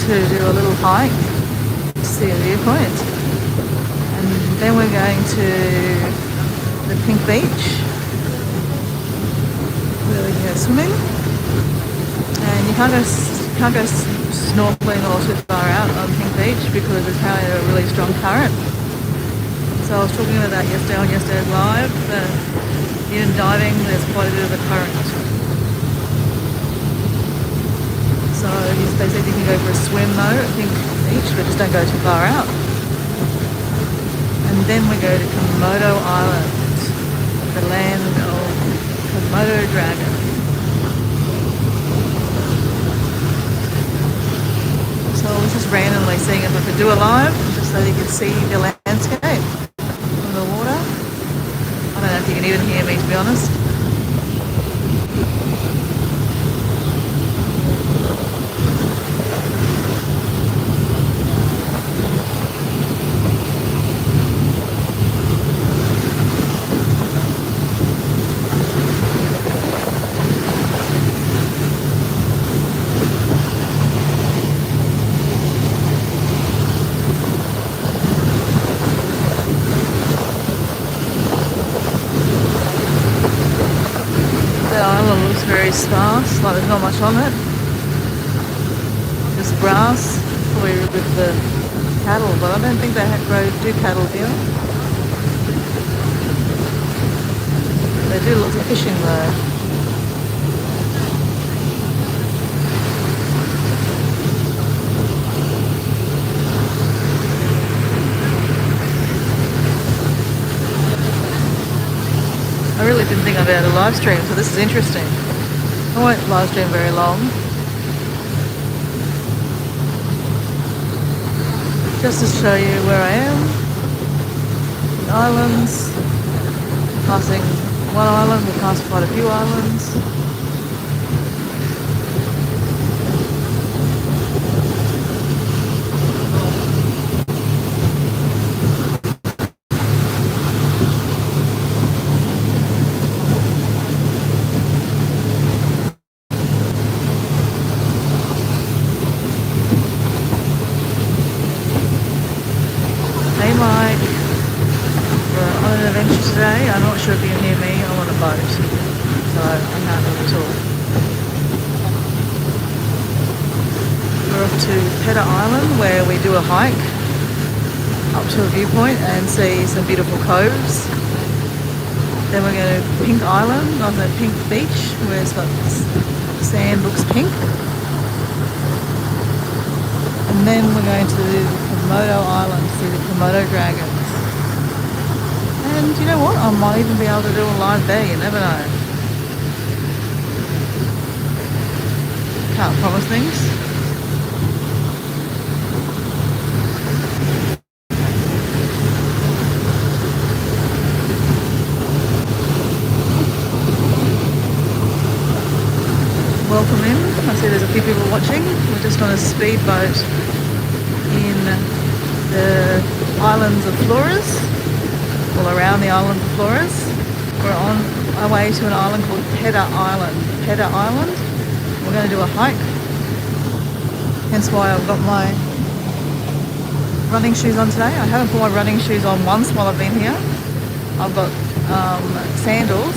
to do a little hike to see a viewpoint. And then we're going to the Pink Beach where we can go swimming. And you can't go snorkeling or too far out on Pink Beach because it's apparently a really strong current. So I was talking about that yesterday on yesterday's live. Even diving, there's quite a bit of a current. So they said you can go for a swim though at Pink Beach, but just don't go too far out. And then we go to Komodo Island, the land of Komodo dragon. So I was just randomly seeing if I could do a live, just so you could see the landscape from the water. I don't know if you can even hear me, to be honest. Very sparse, like there's not much on it. Just grass, probably with the cattle, but I don't think they do cattle here. They do lots of fishing though. I really didn't think I'd be able to live stream, so this is interesting. I won't live stream very long. Just to show you where I am. The islands. Passing one island, we passed quite a few islands. Today, I'm not sure if you can hear me. I'm on a boat, so I can't really talk. We're off to Pedder Island where we do a hike up to a viewpoint and see some beautiful coves. Then we're going to Pink Island on the Pink Beach where it's got sand looks pink. And then we're going to Komodo Island to see the Komodo dragons. And you know what? I might even be able to do a live there, you never know. Can't promise things. Welcome in. I see there's a few people watching. We're just on a speedboat in the islands of Flores. Well, around the island of Flores. We're on our way to an island called Pedder Island. Pedder Island. We're going to do a hike. Hence why I've got my running shoes on today. I haven't put my running shoes on once while I've been here. I've got sandals,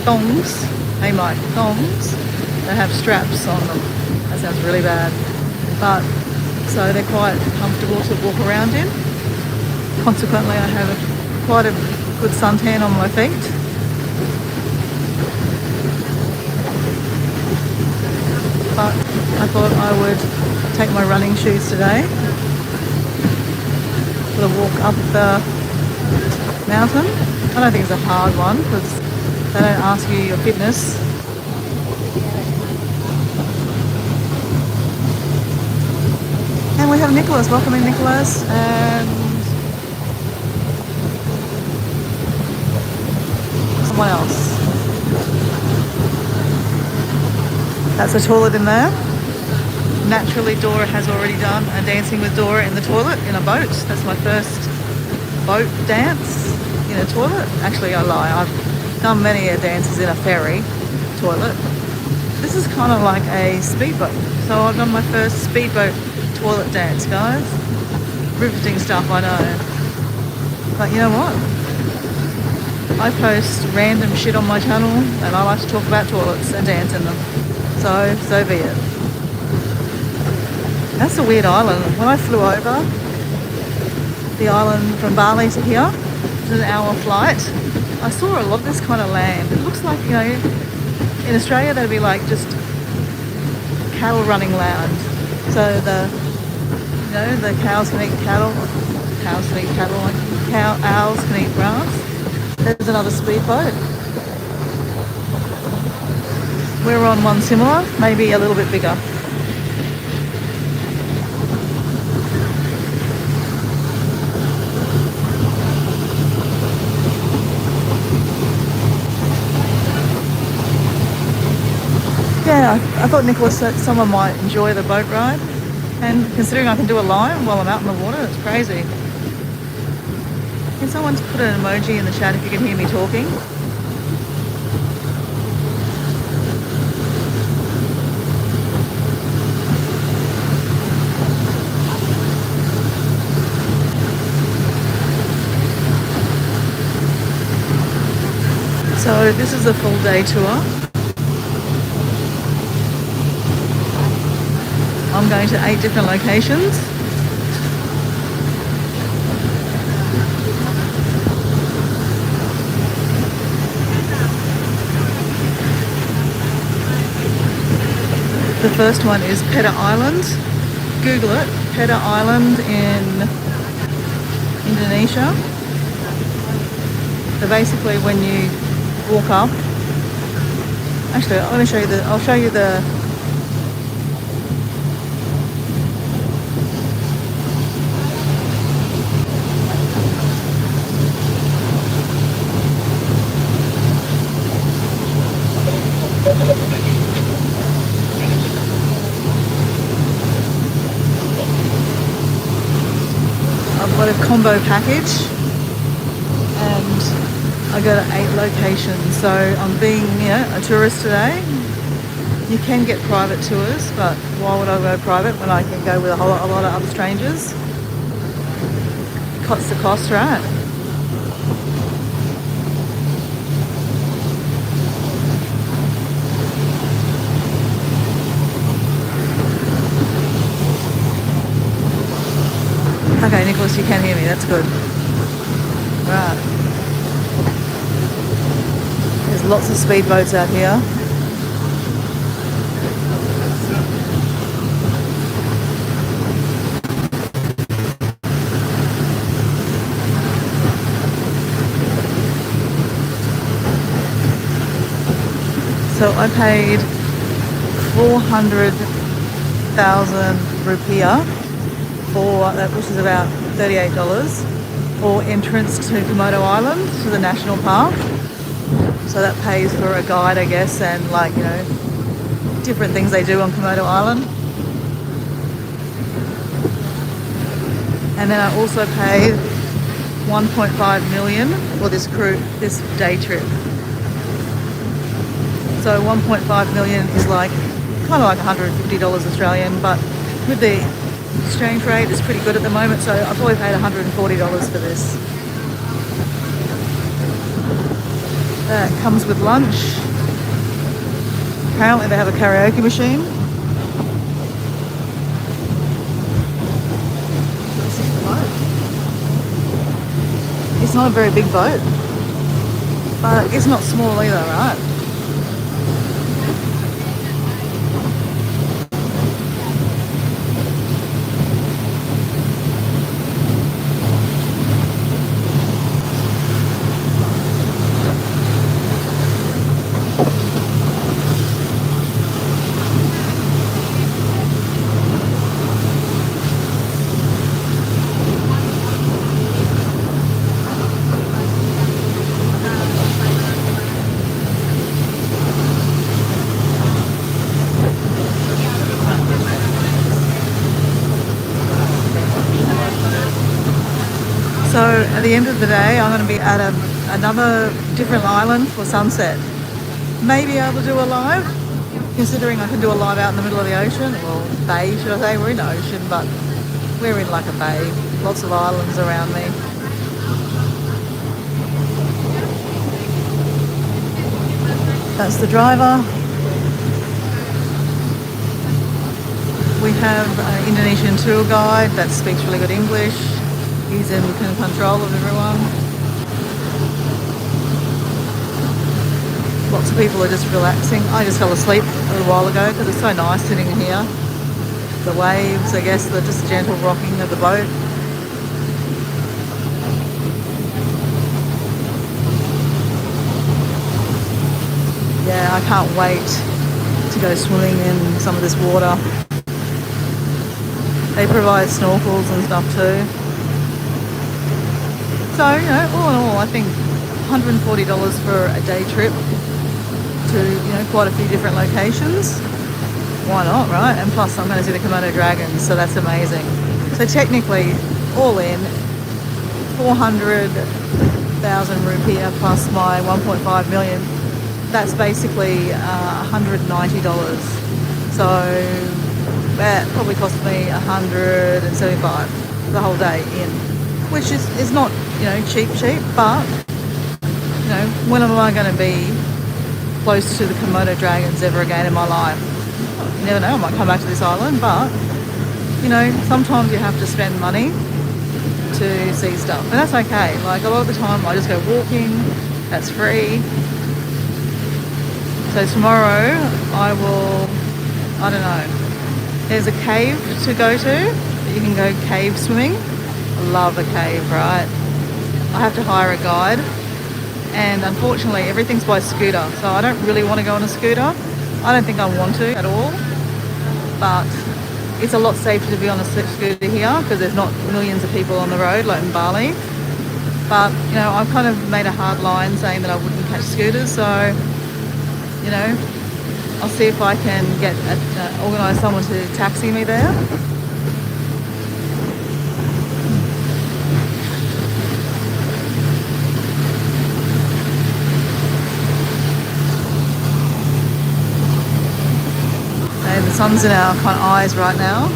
thongs, hey Mike, thongs that have straps on them. That sounds really bad. But, so they're quite comfortable to walk around in. Consequently, I have quite a good suntan on my feet. But I thought I would take my running shoes today for the walk up the mountain. I don't think it's a hard one because they don't ask you your fitness. And we have Nicholas. Welcome in, Nicholas. And someone else. That's a toilet in there. Naturally, Dora has already done a dancing with Dora in the toilet in a boat. That's my first boat dance in a toilet. Actually, I lie. I've done many dances in a ferry toilet. This is kind of like a speedboat. So I've done my first speedboat toilet dance, guys. Riveting stuff, I know. But you know what? I post random shit on my channel and I like to talk about toilets and dance in them. So be it. That's a weird island. When I flew over the island from Bali to here, it's an hour flight, I saw a lot of this kind of land. It looks like, in Australia that'd be like just cattle running land. So the cows can eat cattle, owls can eat grass. There's another speedboat. We're on one similar, maybe a little bit bigger. Yeah, I thought, Nicholas, that someone might enjoy the boat ride. And considering I can do a line while I'm out in the water, it's crazy. Can someone put an emoji in the chat if you can hear me talking? So this is a full day tour. I'm going to 8 different locations. The first one is Peta Island. Google it, Peta Island in Indonesia. So basically when you walk up, actually I'll show you the I've got a combo package and I go to 8 locations. So I'm being a tourist today. You can get private tours, but why would I go private when I can go with a lot of other strangers? Cuts the cost, right? Okay, Nicholas, you can hear me. That's good. Right. There's lots of speedboats out here. So I paid 400,000 rupiah for that, which is about $38, for entrance to Komodo Island, to the national park. So that pays for a guide, I guess, and different things they do on Komodo Island. And then I also paid 1.5 million for this day trip. So 1.5 million is kind of like $150 Australian, but with the exchange rate it's pretty good at the moment, so I've probably paid $140 for this. That comes with lunch. Apparently they have a karaoke machine. It's not a very big boat, but it's not small either, right? So at the end of the day, I'm going to be at another different island for sunset. Maybe able to do a live. Considering I can do a live out in the middle of the ocean, well, bay, should I say? We're in the ocean, but we're in like a bay. Lots of islands around me. That's the driver. We have an Indonesian tour guide that speaks really good English. He's in control of everyone. Lots of people are just relaxing. I just fell asleep a little while ago because it's so nice sitting here. The waves, I guess, the just gentle rocking of the boat. Yeah, I can't wait to go swimming in some of this water. They provide snorkels and stuff too. So, all in all, I think $140 for a day trip to, quite a few different locations. Why not, right? And plus I'm going to see the Komodo dragons, so that's amazing. So technically, all in, 400,000 rupiah plus my 1.5 million, that's basically $190. So that probably cost me $175 the whole day in, which is not, cheap, but, when am I going to be close to the Komodo dragons ever again in my life? You never know, I might come back to this island, but, sometimes you have to spend money to see stuff, and that's okay. Like, a lot of the time I just go walking, that's free. So tomorrow I don't know, there's a cave to go to, you can go cave swimming. I love a cave, right? I have to hire a guide, and unfortunately everything's by scooter, so I don't really want to go on a scooter. I don't think I want to at all, but it's a lot safer to be on a scooter here because there's not millions of people on the road like in Bali. But, I've kind of made a hard line saying that I wouldn't catch scooters, so, I'll see if I can organise someone to taxi me there. And the sun's in our kind of eyes right now.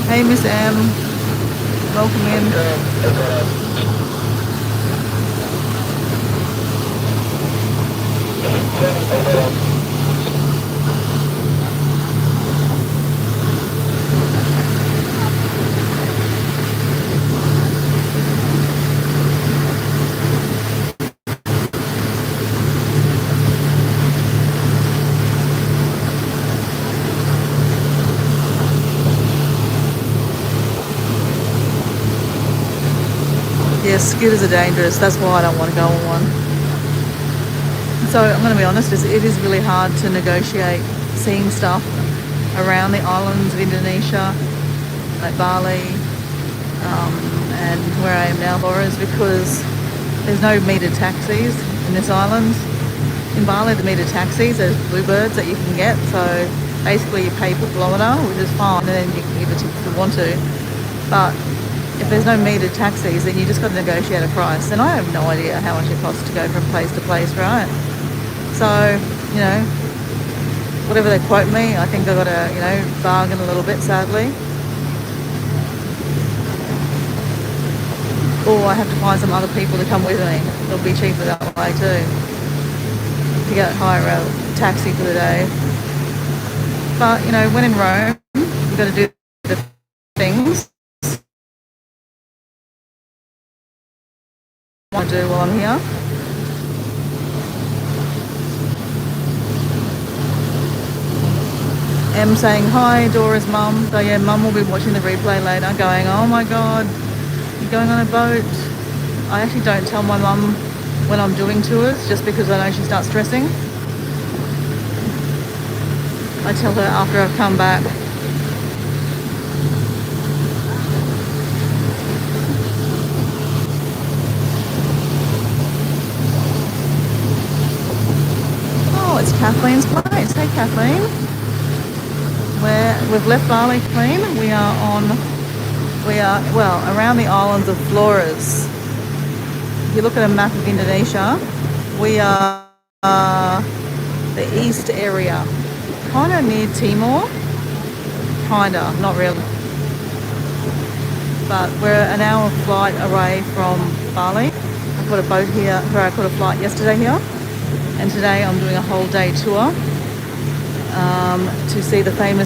Hey, Miss M, welcome in. Yeah, scooters are dangerous. That's why I don't want to go on one. So I'm going to be honest, it is really hard to negotiate seeing stuff around the islands of Indonesia, like Bali, and where I am now, Flores, because there's no metered taxis in this island. In Bali, the metered taxis, there's bluebirds that you can get. So basically you pay per kilometre, which is fine, and then you can give a tip if you want to. But if there's no metered taxis, then you just got to negotiate a price. And I have no idea how much it costs to go from place to place, right? So, whatever they quote me, I think I've got to, bargain a little bit, sadly. Or I have to find some other people to come with me. It'll be cheaper that way too. To hire a taxi for the day. But, when in Rome, you've got to do the things I want to do while I'm here. M saying hi, Dora's mum. So yeah, mum will be watching the replay later going, oh my god, you're going on a boat. I actually don't tell my mum when I'm doing tours just because I know she starts stressing. I tell her after I've come back. Oh, it's Kathleen's place. Hey Kathleen. We've left Bali clean. We are on We are, well, around the islands of Flores. If you look at a map of Indonesia, we are the east area, kind of near Timor, kinda, not really. But we're an hour flight away from Bali. I caught a boat here, or I caught a flight yesterday here, and today I'm doing a whole day tour to see the famous